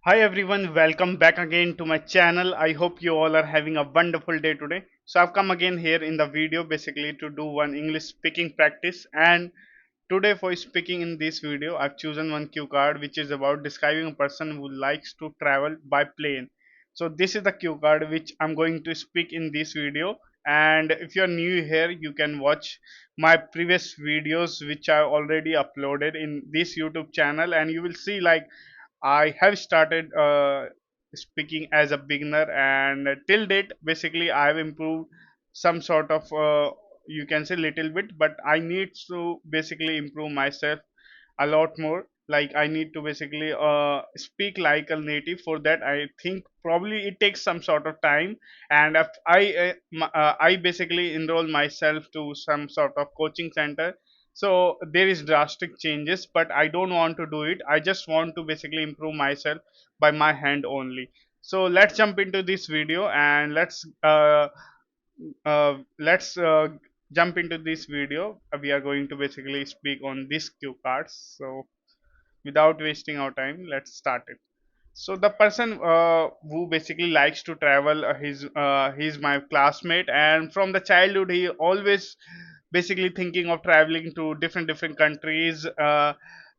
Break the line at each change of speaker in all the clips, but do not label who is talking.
Hi everyone, welcome back again to my channel. I hope you all are having a wonderful day today. So I've come again here in the video basically to do one English speaking practice, and today for speaking in this video I've chosen one cue card which is about describing a person who likes to travel by plane. So this is the cue card which I'm going to speak in this video, and if you're new here you can watch my previous videos which I already uploaded in this YouTube channel, and you will see like I have started speaking as a beginner, and till date, basically, I have improved some sort of you can say little bit, but I need to basically improve myself a lot more. Like I need to basically speak like a native. For that, I think probably it takes some sort of time, and if I basically enroll myself to some sort of coaching center. So there is drastic changes, but I don't want to do it. I just want to basically improve myself by my hand only. So let's jump into this video, and let's jump into this video. We are going to basically speak on this cue cards. So without wasting our time, let's start it. So the person who basically likes to travel, he's my classmate, and from the childhood he always basically thinking of traveling to different countries.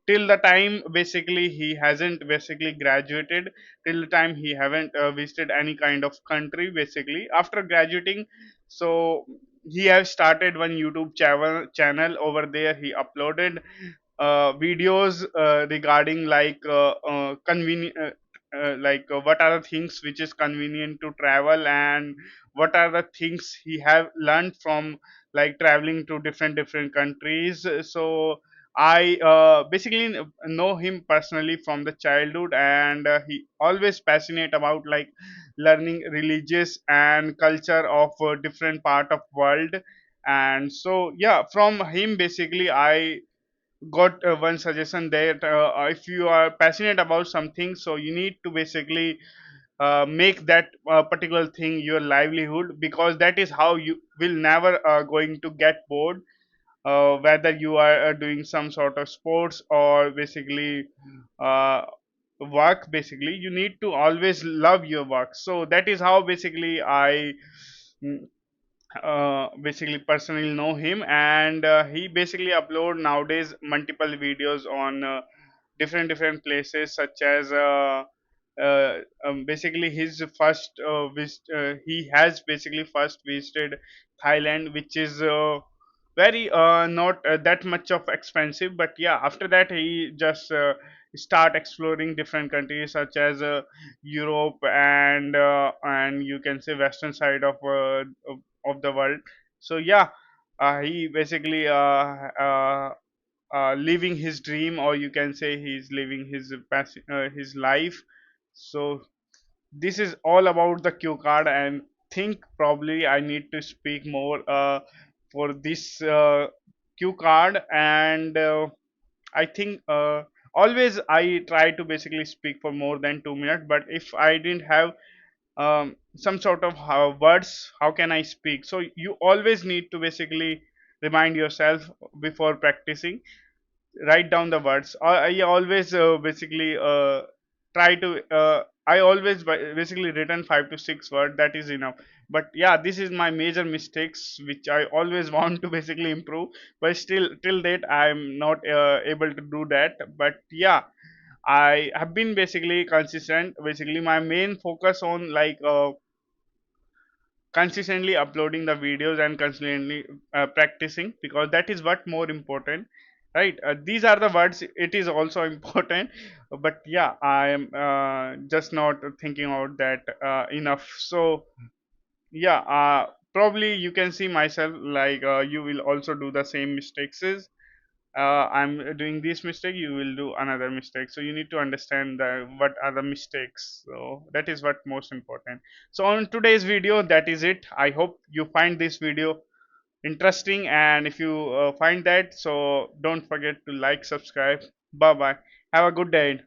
Till the time basically he hasn't basically graduated, till the time he haven't visited any kind of country. Basically after graduating, so he has started one YouTube channel. Over there he uploaded videos regarding what are the things which is convenient to travel, and what are the things he have learned from like traveling to different countries. So I basically know him personally from the childhood, and he always passionate about like learning religious and culture of different part of world. And so yeah, from him basically I got one suggestion that if you are passionate about something, so you need to basically make that particular thing your livelihood, because that is how you will never going to get bored, whether you are doing some sort of sports or basically uh, work. Basically you need to always love your work. So that is how basically I mm, basically personally know him, and he basically upload nowadays multiple videos on different places, such as basically his first he has basically first visited Thailand, which is very not that much of expensive. But yeah, after that he just start exploring different countries such as Europe, and you can say western side of the world. So yeah, he basically living his dream, or you can say he's living his life. So this is all about the cue card, and think probably I need to speak more for this cue card. And I think always I try to basically speak for more than 2 minutes, but if I didn't have some sort of words, how can I speak? So you always need to basically remind yourself before practicing, write down the words. I always basically try to I always basically written 5 to 6 words, that is enough. But yeah, this is my major mistakes which I always want to basically improve, but still till date I'm not able to do that. But yeah, I have been basically consistent. Basically my main focus on like consistently uploading the videos and consistently practicing, because that is what more important, right? These are the words, it is also important, but yeah, I am just not thinking about that enough. So yeah, probably you can see myself like you will also do the same mistakes. I'm doing this mistake, you will do another mistake. So you need to understand what are the mistakes. So that is what most important. So on today's video, that is it. I hope you find this video interesting, and if you find that, so don't forget to like, subscribe. Bye bye. Have a good day.